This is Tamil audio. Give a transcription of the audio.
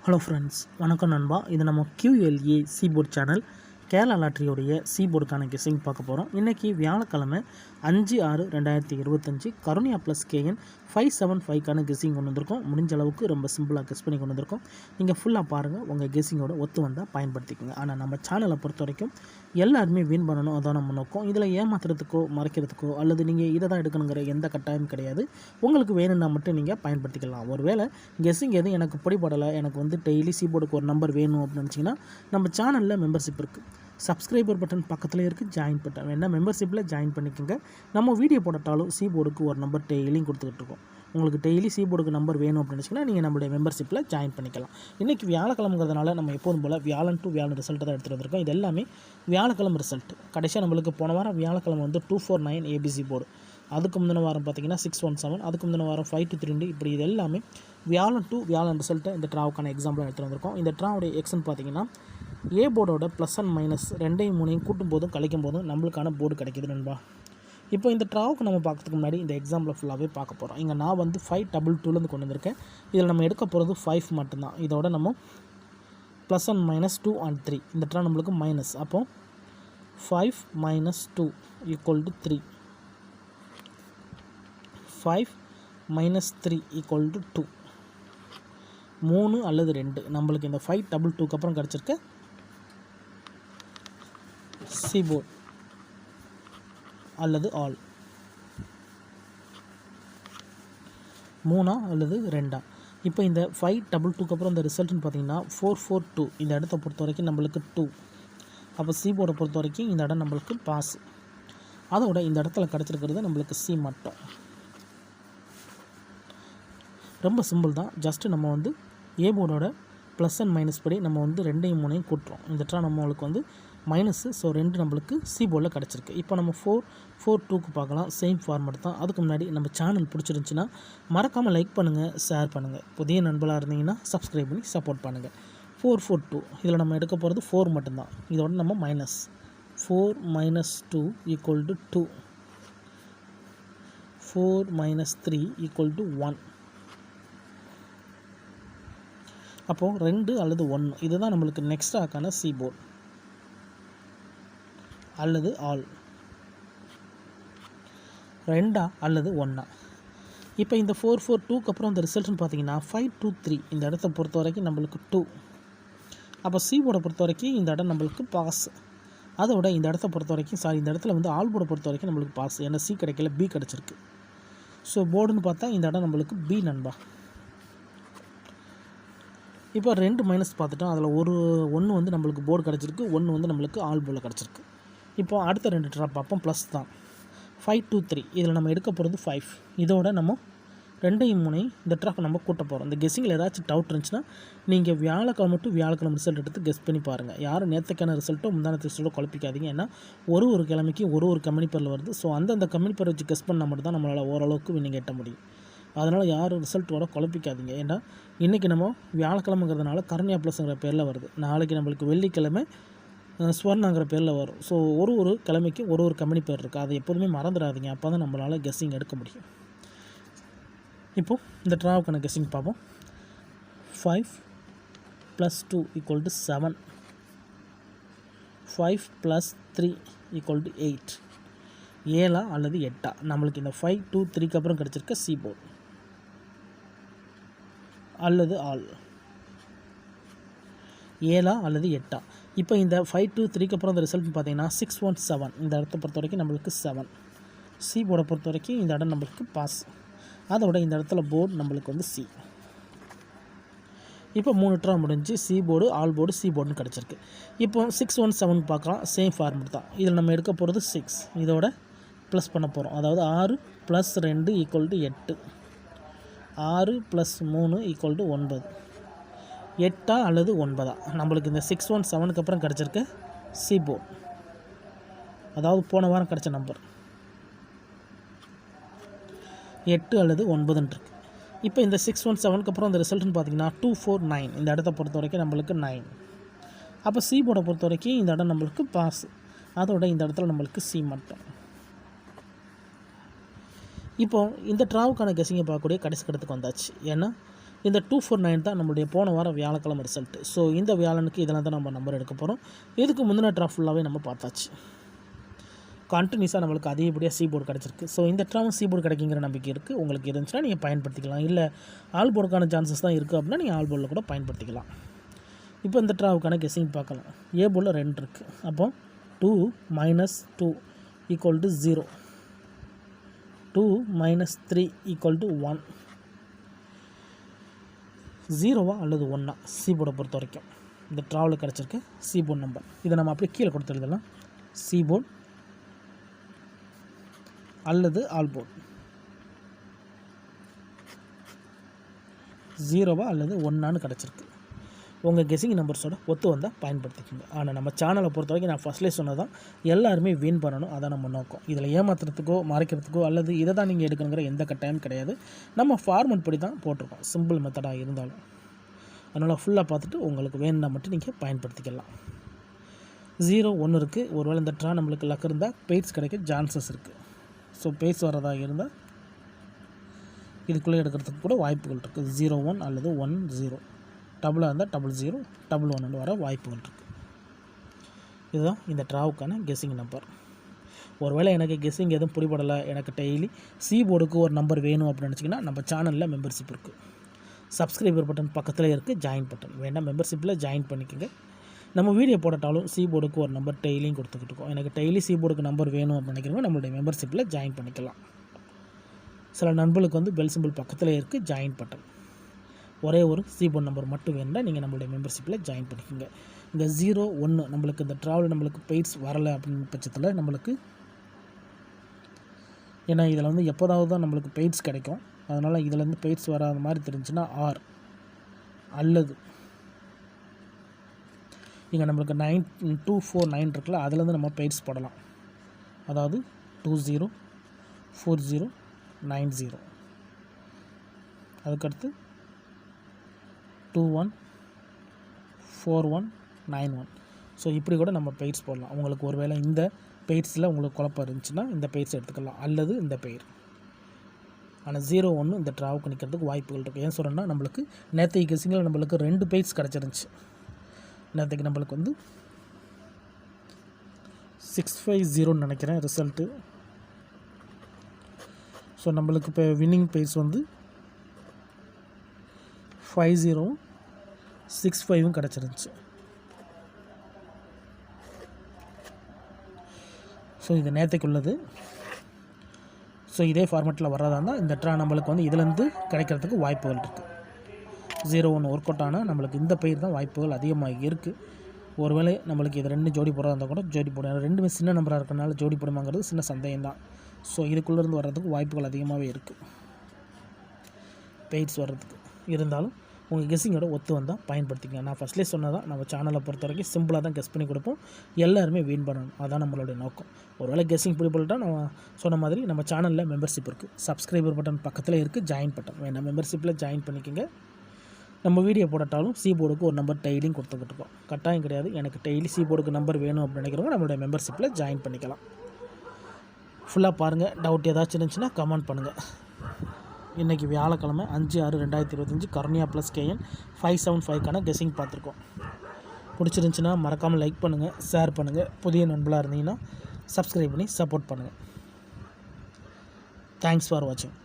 ஹலோ ஃப்ரெண்ட்ஸ், வணக்கம் நண்பா. இது நம்ம QLA சீபோர்ட் சேனல் கேரளா லாட்ரியோடைய சீபோர்டுக்கான கெஸ்ஸிங் பார்க்க போகிறோம். இன்றைக்கி வியாழக்கிழமை 5/6/2025 கருணியா ப்ளஸ் KN 575க்கான கெஸ்ஸிங் கொண்டு வந்திருக்கோம். முடிஞ்ச அளவுக்கு ரொம்ப சிம்பிளாக கெஸ் பண்ணி கொண்டு வந்திருக்கோம். நீங்கள் ஃபுல்லாக பாருங்கள், உங்கள் கெஸ்ஸிங்கோட ஒத்து வந்தால் பயன்படுத்திக்கோங்க. ஆனால் நம்ம சேனலை பொறுத்த வரைக்கும் எல்லாருமே வின் பண்ணணும், அதான் நம்ம நோக்கம். இதில் ஏமாத்துறதுக்கோ மறைக்கிறதுக்கோ அல்லது நீங்கள் இதை தான் எடுக்கணுங்கிற எந்த கட்டாயம் கிடையாது. உங்களுக்கு வேணும்னா மட்டும் நீங்கள் பயன்படுத்திக்கலாம். ஒருவேளை கெஸ்ஸிங் எதுவும் எனக்கு பிடிபடலை, எனக்கு டெய்லி சீபோர்டுக்கு ஒரு நம்பர் வேணும் அப்படின்னு நினச்சிங்கன்னா நம்ம சேனலில் மெம்பர்ஷிப் இருக்குது. சப்ஸ்கிரைபர் பட்டன் பக்கத்தில் இருக்குது, ஜாயின் பட்டன் வேணால் மெம்பர்ஷிப்பில் ஜாயின் பண்ணிக்கோங்க. நம்ம வீடியோ போட்டாலும் சீபோர்டுக்கு ஒரு நம்பர் டெய்லியும் கொடுத்துக்கிட்டு இருக்கோம். உங்களுக்கு டெய்லி சீபோர்டுக்கு நம்பர் வேணும் அப்படின்னு நினச்சிங்கன்னா நீங்கள் நம்மளுடைய மெம்பர்ஷிப்பில் ஜாயின் பண்ணிக்கலாம். இன்றைக்கி வியாழக்கிழமைங்கிறதுனால நம்ம எப்போதும் போல் வியாழன் டு வியாழன் ரிசல்ட்டு தான் எடுத்துகிட்டு வந்திருக்கோம். இது எல்லாமே வியாழக்கிழமை ரிசல்ட். கடைசியாக நம்மளுக்கு போன வாரம் வியாழக்கிழமை 249 ABC போர்டு, அதுக்கு முந்தின வாரம் பார்த்திங்கன்னா 617, அதுக்கு முந்தின வாரம் 523, இப்படி இது எல்லாமே வியாழன் டு வியாழன் ரிசல்ட்டை இந்த ட்ராவுக்கான எக்ஸாம்பிளாக எடுத்துகிட்டு வந்திருக்கோம். இந்த ட்ராவுடைய எக்ஸன் பார்த்திங்கன்னா ஏ போர்டோட ப்ளஸ் அண்ட் மைனஸ் 2 3 கூட்டும் போதும் கழிக்கும் போதும் நம்மளுக்கான போர்டு கிடைக்கிது நண்பா. இப்போ இந்த ட்ராவுக்கு நம்ம பார்க்கறதுக்கு முன்னாடி இந்த எக்ஸாம்பிளை ஃபுல்லாகவே பார்க்க போகிறோம். இங்கே நான் 522 கொண்டு வந்திருக்கேன். இதில் நம்ம எடுக்க போகிறது 5 மட்டும்தான். இதோட நம்ம ப்ளஸ் அண்ட் மைனஸ் 2 and 3, இந்த ட்ரா நம்மளுக்கு மைனஸ். அப்போது 5 - 2 = 3, 5 - 3 = 2, 3 அல்லது 2 நம்மளுக்கு இந்த 522க்கு அப்புறம் கிடச்சிருக்க சீபோர்ட் அல்லது ஆல் 3 அல்லது 2. இப்போ இந்த 522க்கு அப்புறம் இந்த ரிசல்ட்னு பார்த்தீங்கன்னா 442, இந்த இடத்த பொறுத்த வரைக்கும் நம்மளுக்கு 2. அப்போ சீபோர்டை பொறுத்த வரைக்கும் இந்த இடம் நம்மளுக்கு பாஸ். அதோட இந்த இடத்துல கிடச்சிருக்கிறது நம்மளுக்கு சி மட்டும். ரொம்ப சிம்பிள் தான். ஜஸ்ட்டு நம்ம ஏ போர்டோட ப்ளஸ் அண்ட் மைனஸ் படி நம்ம 2 3 கூட்டுறோம். இந்த ட்ரா நம்மளுக்கு மைனஸு. ஸோ 2 நம்மளுக்கு சி போர்டில் கிடச்சிருக்கு. இப்போ நம்ம 442க்கு பார்க்கலாம். சேம் ஃபார்மேட் தான். அதுக்கு முன்னாடி நம்ம சேனல் பிடிச்சிருந்துச்சின்னா மறக்காமல் லைக் பண்ணுங்கள், ஷேர் பண்ணுங்கள். புதிய நண்பர்களாக இருந்தீங்கன்னா சப்ஸ்கிரைப் பண்ணி சப்போர்ட் பண்ணுங்கள். 442 இதில் நம்ம எடுக்க போகிறது 4 மட்டும்தான். இதோட நம்ம மைனஸ் 4 - 2 = 2, 4 - 3 = 1. அப்போது 2 அல்லது 1 இதுதான் நம்மளுக்கு நெக்ஸ்ட் ஆக்கான சீபோர்ட் அல்லது ஆல். 2 அல்லது 1. இப்போ இந்த 442க்கு அப்புறம் இந்த ரிசல்ட்னு பார்த்தீங்கன்னா 523, இந்த இடத்த பொறுத்த வரைக்கும் நம்மளுக்கு 2. அப்போ சீபோர்டை பொறுத்த வரைக்கும் இந்த இடம் நம்மளுக்கு பாஸ். அதோட இந்த இடத்த பொறுத்த வரைக்கும் இந்த இடத்துல ஆல் போர்டை பொறுத்த வரைக்கும் நம்மளுக்கு பாஸ். ஏன்னா சி கிடைக்கல, பி கிடச்சிருக்கு. ஸோ போர்டுன்னு பார்த்தா இந்த இடம் நம்மளுக்கு பி நண்பா. இப்போ 2 மைனஸ் பார்த்துட்டோம். அதில் ஒரு 1 நம்மளுக்கு போர்டு கிடச்சிருக்கு, 1 நம்மளுக்கு ஆல் போர்டில் கிடச்சிருக்கு. இப்போ அடுத்த 2 ட்ரா பார்ப்போம். ப்ளஸ் தான் 523, இதில் நம்ம எடுக்க போகிறது 5. இதோட நம்ம 2 3 இந்த ட்ராஃப் நம்ம கூட்ட போகிறோம். இந்த கெஸ்ஸிங்கில் ஏதாச்சும் டவுட் இருந்துச்சுன்னா நீங்கள் வியாழக்கிழமை டு வியாழக்கிழமை ரிசல்ட் எடுத்து கெஸ் பண்ணி பாருங்கள். யாரும் நேற்றுக்கான ரிசல்ட்டோ முந்தானத்து ரிசல்ட்டோ குழப்பிக்காதீங்க. ஏன்னா ஒரு கிழமைக்கு ஒரு கம்பெனி பேரில் வருது. ஸோ அந்தந்த கம்பெனி பேர் வச்சு கெஸ் பண்ணால் மட்டும் தான் நம்மளால் ஓரளவுக்கு வின்னிங் எட்ட முடியும். அதனால் யாரும் ரிசல்ட்டோட குழப்பிக்காதீங்க. ஏன்னா இன்றைக்கி நம்ம வியாழக்கிழமைங்கிறதுனால கருணியா ப்ளஸ்ங்கிற பேரில் வருது. நாளைக்கு நம்மளுக்கு வெள்ளிக்கிழமை ஸ்வர்ணாங்கிற பேரில் வரும். ஸோ ஒரு கிழமைக்கு ஒரு கம்பெனி பேர் இருக்குது. அதை எப்போதுமே மறந்துடாதீங்க. அப்போ தான் நம்மளால் கெஸ்ஸிங் எடுக்க முடியும். இப்போது இந்த ட்ராவுக்கான கெஸ்ஸிங் பார்ப்போம். 5 + 2 = 7, 5 + 3 = 8. 7 அல்லது 8 நம்மளுக்கு இந்த 523க்கு அப்புறம் கிடச்சிருக்க சீபோர்ட் அல்லது ஆல் 7 அல்லது 8. இப்போ இந்த 523க்கு அப்புறம் இந்த ரிசல்ட் பார்த்தீங்கன்னா 617, இந்த இடத்த பொறுத்த வரைக்கும் நம்மளுக்கு 7. சி போர்டை பொறுத்த வரைக்கும் இந்த இடம் நம்மளுக்கு பாஸ். அதோட இந்த இடத்துல போர்டு நம்மளுக்கு சி. இப்போ 3 ட்ரா முடிஞ்சு C board, all board, C போர்டுன்னு கிடச்சிருக்கு. இப்போ 617 பார்க்கலாம். சேம் ஃபார்மெட் தான். இதில் நம்ம எடுக்க போகிறது 6, இதோட ப்ளஸ் பண்ண போகிறோம். அதாவது 6 + 2 = 8, 6 + 3 = 9. 8 அல்லது 9 நம்மளுக்கு இந்த 617க்கு அப்புறம் கிடச்சிருக்க சி போர்ட், அதாவது போன வாரம் கிடச்ச நம்பர் 8 அல்லது 9 இருக்கு. இப்போ இந்த 617க்கு அப்புறம் இந்த ரிசல்ட்னு பார்த்தீங்கன்னா 249, இந்த இடத்த பொறுத்த வரைக்கும் நம்மளுக்கு 9. அப்போ சி போர்டை பொறுத்த வரைக்கும் இந்த இடம் நம்மளுக்கு பாஸ். அதோட இந்த இடத்துல நம்மளுக்கு சி மட்டும். இப்போது இந்த ட்ராவுக்கான கெஸ்ஸிங்கை பார்க்கக்கூடிய கடைசி கட்டத்துக்கு வந்தாச்சு. ஏன்னா இந்த 249 தான் நம்மளுடைய போன வாரம் வியாழக்கிழமை ரிசல்ட்டு. ஸோ இந்த வியாழனுக்கு இதெல்லாம் தான் நம்ம நம்பர் எடுக்க போகிறோம். இதுக்கு முந்தின ட்ரா ஃபுல்லாகவே நம்ம பார்த்தாச்சு. கண்டினியூஸாக நம்மளுக்கு அதிகப்படியாக சீபோர்டு கிடச்சிருக்கு. ஸோ இந்த ட்ராவும் சீபோர்டு கிடைக்குங்கிற நம்பிக்கை இருக்குது. உங்களுக்கு இருந்துச்சுன்னா நீங்கள் பயன்படுத்திக்கலாம். இல்லை ஆல் போர்டுக்கான சான்சஸ் தான் இருக்குது அப்படின்னா நீங்கள் ஆல் போர்டில் கூட பயன்படுத்திக்கலாம். இப்போ இந்த ட்ராவுக்கான கெஸ்ஸிங் பார்க்கலாம். ஏ போர்டில் 2 இருக்குது. அப்போ 2 - 2 = 0, 2 - 3 = 1. 0வா அல்லது 1ஆ சீபோர்டை பொறுத்த வரைக்கும் இந்த ட்ராவில் கிடச்சிருக்கு சீபோர்டு நம்பர். இதை நம்ம அப்படியே கீழே கொடுத்து எழுதலாம். சீபோர்டு அல்லது ஆல் போர்டு, 0வா அல்லது 1ஆன்னு கிடச்சிருக்கு. உங்கள் கெஸ்ஸிங் நம்பர்ஸோட ஒத்து வந்தால் பயன்படுத்திக்கோங்க. ஆனால் நம்ம சேனலை பொறுத்த வரைக்கும் நான் ஃபஸ்ட்லேயே சொன்னதான் எல்லாருமே வின் பண்ணணும். அதான் நம்ம நோக்கம். இதில் ஏமாத்துறதுக்கோ மறைக்கிறதுக்கோ அல்லது இதை தான் நீங்கள் எடுக்கணுங்கிற எந்த கட்டாயம் கிடையாது. நம்ம ஃபார்மெட் படி தான் போட்டிருக்கோம், சிம்பிள் மெத்தடாக இருந்தாலும். அதனால் ஃபுல்லாக பார்த்துட்டு உங்களுக்கு வேணும்னா மட்டும் நீங்கள் பயன்படுத்திக்கலாம். 0, 1 இருக்குது. ஒருவேளை இந்த ட்ரா நம்மளுக்கு லக் இருந்தால் பெய்ட்ஸ் கிடைக்க சான்சஸ் இருக்குது. ஸோ பெய்ட்ஸ் வரதாக இருந்தால் இதுக்குள்ளே எடுக்கிறதுக்கு கூட வாய்ப்புகள் இருக்குது. 0, 1 அல்லது 1, 0. டபுளாக இருந்தால் 00, 11 வர வாய்ப்புகள் இருக்குது. இதுதான் இந்த ட்ராவுக்கான கெஸ்ஸிங் நம்பர். ஒருவேளை எனக்கு கெஸ்ஸிங் எதுவும் பிடிபடலை, எனக்கு டெய்லி சீபோர்டுக்கு ஒரு நம்பர் வேணும் அப்படின்னு நினச்சிங்கன்னா நம்ம சேனலில் மெம்பர்ஷிப் இருக்குது. சப்ஸ்கிரைபர் பட்டன் பக்கத்தில் இருக்குது, ஜாயின் பட்டன் வேண்டாம், மெம்பர்ஷிப்பில் ஜாயின் பண்ணிக்கோங்க. நம்ம வீடியோ போட்டாலும் சீபோர்டுக்கு ஒரு நம்பர் டெய்லியும் கொடுத்துக்கிட்டு இருக்கோம். எனக்கு டெய்லி சீபோர்டுக்கு நம்பர் வேணும் அப்படின்னு நினைக்கிறவங்க நம்மளுடைய மெம்பர்ஷிப்பில் ஜாயின் பண்ணிக்கலாம். சில நண்பர்களுக்கு வந்து பெல் சிம்பிள் பக்கத்தில் இருக்குது, ஜாயின் பட்டன். ஒரே ஒரு சீபோர்டு நம்பர் மட்டும் வேணும்னா நீங்கள் நம்மளுடைய மெம்பர்ஷிப்பில் ஜாயின் பண்ணிக்கோங்க. இந்த 0, 1 நம்மளுக்கு இந்த ட்ராவல் நம்மளுக்கு பெய்ட்ஸ் வரலை அப்படின்னு பட்சத்தில் நம்மளுக்கு, ஏன்னா இதில் வந்து எப்போதாவது தான் நம்மளுக்கு பெய்ட்ஸ் கிடைக்கும். அதனால் இதிலேருந்து பெய்ட்ஸ் வராத மாதிரி தெரிஞ்சுன்னா ஆர் அல்லது இங்கே நம்மளுக்கு 249 இருக்குல்ல, அதுலேருந்து நம்ம பெய்ட்ஸ் போடலாம். அதாவது 20, 40, 90, அதுக்கடுத்து 21, 41, 91. ஸோ இப்படி கூட நம்ம பெய்ட்ஸ் போடலாம். உங்களுக்கு ஒரு வேளை இந்த பெய்ட்ஸில் உங்களுக்கு குழப்பம் இருந்துச்சுன்னா இந்த பெய்ட்ஸ் எடுத்துக்கலாம், அல்லது இந்த பெயர். ஆனால் 0, 1 இந்த ட்ராவுக்கு நிற்கிறதுக்கு வாய்ப்புகள் இருக்குது. ஏன் சொல்கிறேன்னா நம்மளுக்கு நேற்றைக்கு கெஸ்ஸிங்கில் நம்மளுக்கு 2 பெய்ட்ஸ் கிடச்சிருந்துச்சு. நேற்றுக்கு நம்மளுக்கு வந்து 650 நினைக்கிறேன் ரிசல்ட்டு. ஸோ நம்மளுக்கு இப்போ வின்னிங் பெய்ட்ஸ் வந்து 50, 65 கிடச்சிருந்துச்சு. ஸோ இது நேற்றுக்கு உள்ளது. ஸோ இதே ஃபார்மேட்டில் வர்றதா இருந்தால் இந்த ட்ரா நம்மளுக்கு வந்து இதுலேருந்து கிடைக்கிறதுக்கு வாய்ப்புகள் இருக்குது. 0, 1 ஒர்க் அவுட் ஆனால் நம்மளுக்கு இந்த பெயர் தான் வாய்ப்புகள் அதிகமாக இருக்குது. ஒருவேளை நம்மளுக்கு இது 2 ஜோடி போடுறதா இருந்தால் கூட ஜோடி போடும். 2மே சின்ன நம்பராக இருக்கிறனால ஜோடி போடுமாங்கிறது சின்ன சந்தேகம் தான். ஸோ இதுக்குள்ளேருந்து வர்றதுக்கு வாய்ப்புகள் அதிகமாகவே இருக்குது பெய்ட்ஸ் வர்றதுக்கு. இருந்தாலும் உங்கள் கெஸ்ஸிங்கோட ஒத்து வந்தால் பயன்படுத்திங்க. நான் ஃபஸ்ட்லேயே சொன்னதான் நம்ம சேனலை பொறுத்த வரைக்கும் சிம்பிளாக தான் கெஸ் பண்ணி கொடுப்போம். எல்லாருமே வின் பண்ணணும், அதான் நம்மளுடைய நோக்கம். ஒருவேளை கெஸ்ஸிங் பிடிப்பட்டால் நம்ம சொன்ன மாதிரி நம்ம சேனலில் மெம்பர்ஷிப் இருக்குது. சப்ஸ்கிரைபர் பட்டன் பக்கத்தில் இருக்குது, ஜாயின் பட்டன் வேண்டாம், மெம்பர்ஷிப்பில் ஜாயின் பண்ணிக்கோங்க. நம்ம வீடியோ போட்டாலும் சீபோர்டுக்கு ஒரு நம்பர் டெய்லியும் கொடுத்துக்கிட்டு இருக்கோம். கட்டாயம் கிடையாது. எனக்கு டெய்லி சீபோர்டுக்கு நம்பர் வேணும் அப்படின்னு நினைக்கிறவங்க நம்மளுடைய மெம்பர்ஷிப்பில் ஜாயின் பண்ணிக்கலாம். ஃபுல்லாக பாருங்கள். டவுட் ஏதாச்சும் இருந்துச்சுன்னா கமெண்ட் பண்ணுங்கள். இன்றைக்கி வியாழக்கிழமை 5/6/2025 கருணியா ப்ளஸ் KN 575க்கான கெஸ்ஸிங் பார்த்துருக்கோம். பிடிச்சிருந்துச்சின்னா மறக்காமல் லைக் பண்ணுங்கள், ஷேர் பண்ணுங்கள். புதிய நண்பர்களாக இருந்தீங்கன்னா சப்ஸ்கிரைப் பண்ணி சப்போர்ட் பண்ணுங்கள். தேங்க்ஸ் ஃபார் வாட்சிங்.